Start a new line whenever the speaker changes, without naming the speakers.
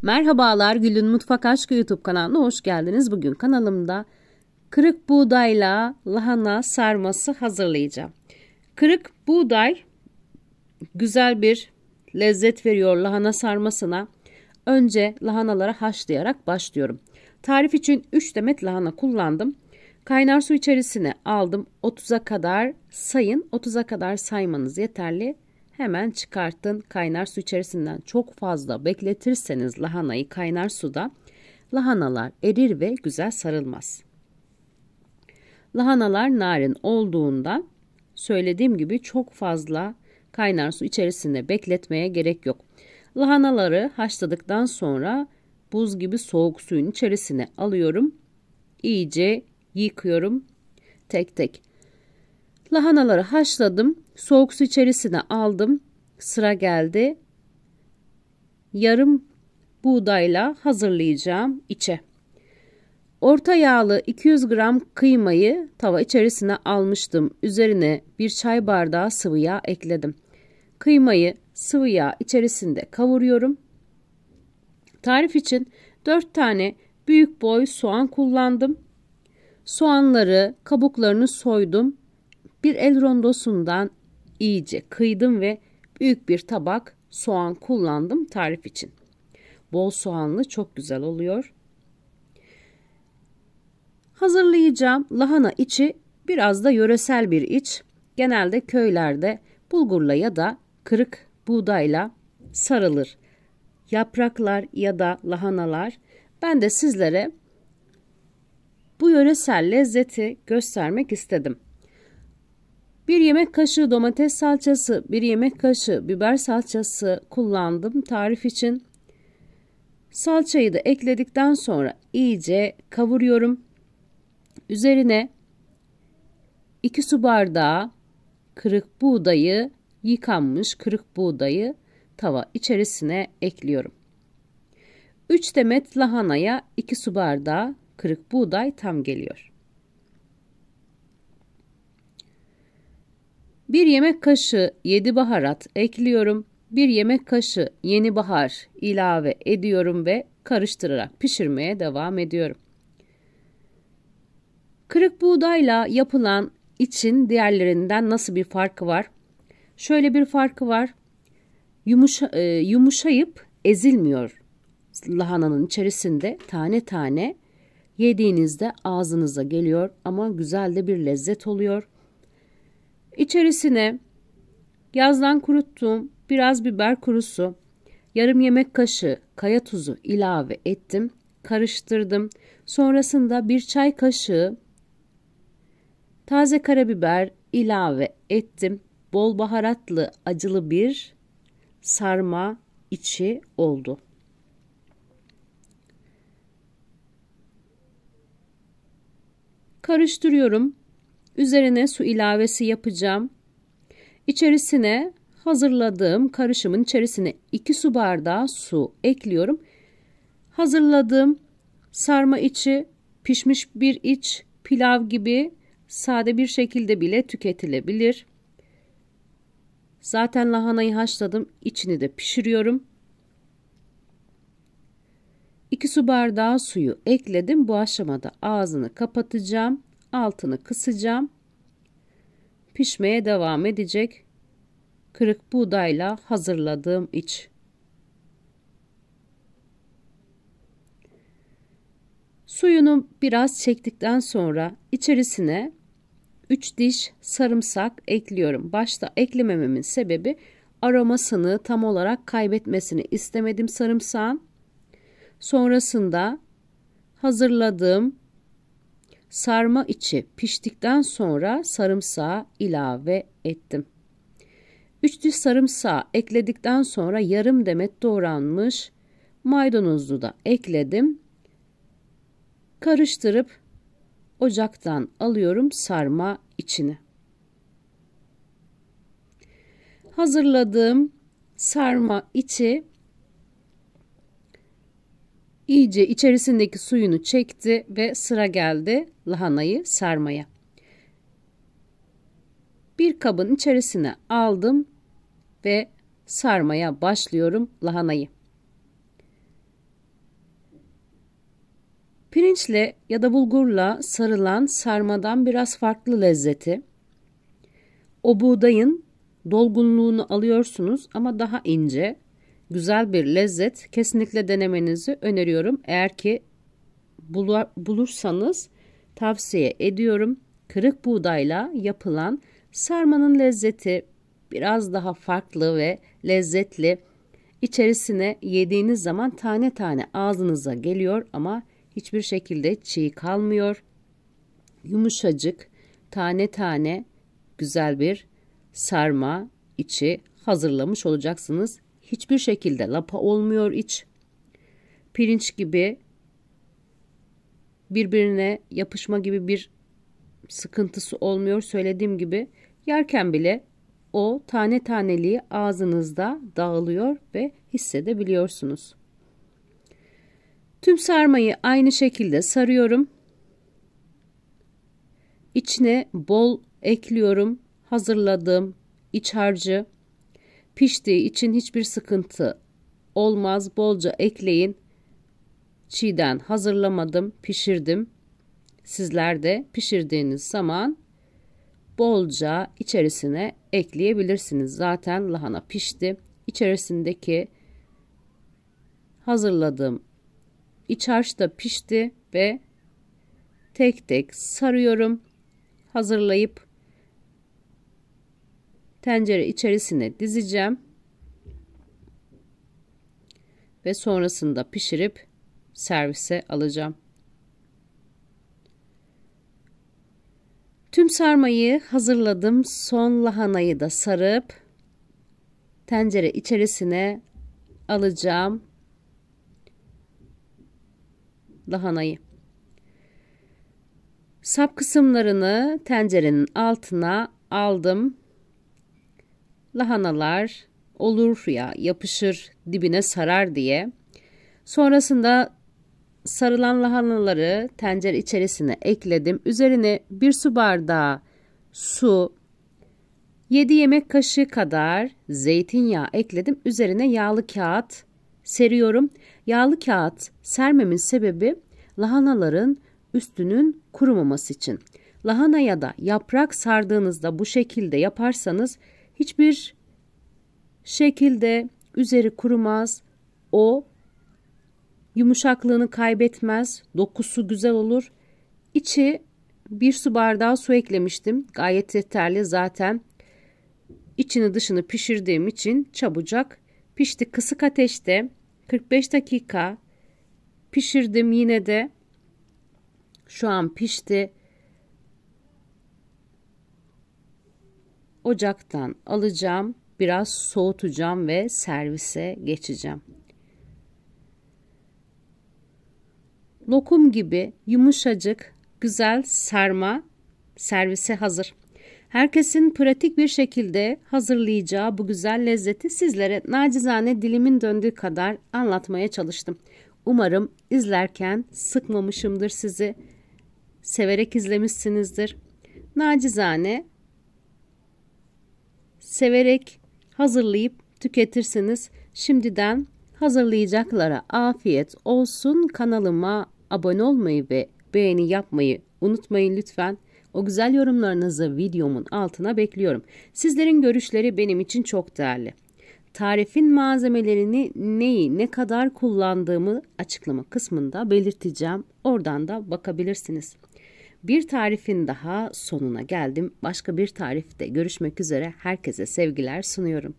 Merhabalar, Gül'ün Mutfak Aşkı YouTube kanalına hoş geldiniz. Bugün kanalımda kırık buğdayla lahana sarması hazırlayacağım. Kırık buğday güzel bir lezzet veriyor lahana sarmasına. Önce lahanaları haşlayarak başlıyorum. Tarif için 3 demet lahana kullandım. Kaynar su içerisine aldım. 30'a kadar sayın. 30'a kadar saymanız yeterli. Hemen çıkartın. Kaynar su içerisinden çok fazla bekletirseniz lahanayı kaynar suda lahanalar erir ve güzel sarılmaz. Lahanalar narin olduğunda söylediğim gibi çok fazla kaynar su içerisinde bekletmeye gerek yok. Lahanaları haşladıktan sonra buz gibi soğuk suyun içerisine alıyorum. İyice yıkıyorum tek tek. Lahanaları haşladım. Soğuk su içerisine aldım. Sıra geldi yarım buğdayla hazırlayacağım içe. Orta yağlı 200 gram kıymayı tava içerisine almıştım. Üzerine bir çay bardağı sıvı yağ ekledim. Kıymayı sıvı yağ içerisinde kavuruyorum. Tarif için 4 tane büyük boy soğan kullandım. Soğanları, kabuklarını soydum. Bir el rondosundan iyice kıydım ve büyük bir tabak soğan kullandım tarif için. Bol soğanlı çok güzel oluyor. Hazırlayacağım lahana içi biraz da yöresel bir iç. Genelde köylerde bulgurla ya da kırık buğdayla sarılır. Yapraklar ya da lahanalar. Ben de sizlere bu yöresel lezzeti göstermek istedim. 1 yemek kaşığı domates salçası, 1 yemek kaşığı biber salçası kullandım tarif için. Salçayı da ekledikten sonra iyice kavuruyorum. Üzerine 2 su bardağı kırık buğdayı, yıkanmış kırık buğdayı tava içerisine ekliyorum. 3 demet lahanaya 2 su bardağı kırık buğday tam geliyor. 1 yemek kaşığı 7 baharat ekliyorum. 1 yemek kaşığı yeni bahar ilave ediyorum ve karıştırarak pişirmeye devam ediyorum. Kırık buğdayla yapılan için diğerlerinden nasıl bir farkı var? Şöyle bir farkı var. Yumuşayıp ezilmiyor. Lahananın içerisinde tane tane yediğinizde ağzınıza geliyor ama güzel de bir lezzet oluyor. İçerisine yazdan kuruttuğum biraz biber kurusu, yarım yemek kaşığı kaya tuzu ilave ettim. Karıştırdım. Sonrasında bir çay kaşığı taze karabiber ilave ettim. Bol baharatlı acılı bir sarma içi oldu. Karıştırıyorum. Üzerine su ilavesi yapacağım. İçerisine hazırladığım karışımın içerisine 2 su bardağı su ekliyorum. Hazırladığım sarma içi pişmiş bir iç, pilav gibi sade bir şekilde bile tüketilebilir. Zaten lahanayı haşladım. İçini de pişiriyorum. 2 su bardağı suyu ekledim. Bu aşamada ağzını kapatacağım. Altını kısacağım. Pişmeye devam edecek. Kırık buğdayla hazırladığım iç. Suyunu biraz çektikten sonra içerisine 3 diş sarımsak ekliyorum. Başta eklemememin sebebi aromasını tam olarak kaybetmesini istemedim sarımsağın. Sonrasında hazırladığım sarma içi piştikten sonra sarımsağı ilave ettim. 3 diş sarımsağı ekledikten sonra yarım demet doğranmış maydanozu da ekledim. Karıştırıp ocaktan alıyorum sarma içini. Hazırladığım sarma içi iyice içerisindeki suyunu çekti ve sıra geldi lahanayı sarmaya. Bir kabın içerisine aldım ve sarmaya başlıyorum lahanayı. Pirinçle ya da bulgurla sarılan sarmadan biraz farklı lezzeti. O buğdayın dolgunluğunu alıyorsunuz ama daha ince, güzel bir lezzet. Kesinlikle denemenizi öneriyorum. Eğer ki bulursanız tavsiye ediyorum. Kırık buğdayla yapılan sarmanın lezzeti biraz daha farklı ve lezzetli. İçerisine yediğiniz zaman tane tane ağzınıza geliyor ama hiçbir şekilde çiğ kalmıyor. Yumuşacık, tane tane güzel bir sarma içi hazırlamış olacaksınız. Hiçbir şekilde lapa olmuyor iç. Pirinç gibi birbirine yapışma gibi bir sıkıntısı olmuyor. Söylediğim gibi yerken bile o tane taneliği ağzınızda dağılıyor ve hissedebiliyorsunuz. Tüm sarmayı aynı şekilde sarıyorum. İçine bol ekliyorum. Hazırladığım iç harcı piştiği için hiçbir sıkıntı olmaz. Bolca ekleyin. Çiğden hazırlamadım, pişirdim. Sizler de pişirdiğiniz zaman bolca içerisine ekleyebilirsiniz. Zaten lahana pişti. İçerisindeki hazırladığım iç harç da pişti ve tek tek sarıyorum. Hazırlayıp tencere içerisine dizeceğim. Ve sonrasında pişirip servise alacağım. Tüm sarmayı hazırladım. Son lahanayı da sarıp tencere içerisine alacağım lahanayı. Sap kısımlarını tencerenin altına aldım. Lahanalar olur ya yapışır dibine sarar diye. Sonrasında sarılan lahanaları tencere içerisine ekledim. Üzerine 1 su bardağı su, 7 yemek kaşığı kadar zeytinyağı ekledim. Üzerine yağlı kağıt seriyorum. Yağlı kağıt sermemin sebebi lahanaların üstünün kurumaması için. Lahana ya da yaprak sardığınızda bu şekilde yaparsanız hiçbir şekilde üzeri kurumaz. O yumuşaklığını kaybetmez. Dokusu güzel olur. İçi 1 su bardağı su eklemiştim. Gayet yeterli zaten. İçini dışını pişirdiğim için çabucak pişti. Kısık ateşte 45 dakika pişirdim yine de. Şu an pişti. Ocaktan alacağım. Biraz soğutacağım ve servise geçeceğim. Lokum gibi yumuşacık, güzel sarma servise hazır. Herkesin pratik bir şekilde hazırlayacağı bu güzel lezzeti sizlere nacizane dilimin döndüğü kadar anlatmaya çalıştım. Umarım izlerken sıkmamışımdır sizi. Severek izlemişsinizdir. Nacizane severek hazırlayıp tüketirsiniz. Şimdiden hazırlayacaklara afiyet olsun. Kanalıma abone olmayı ve beğeni yapmayı unutmayın lütfen. O güzel yorumlarınızı videomun altına bekliyorum. Sizlerin görüşleri benim için çok değerli. Tarifin malzemelerini neyi ne kadar kullandığımı açıklama kısmında belirteceğim. Oradan da bakabilirsiniz. Bir tarifin daha sonuna geldim. Başka bir tarifte görüşmek üzere. Herkese sevgiler sunuyorum.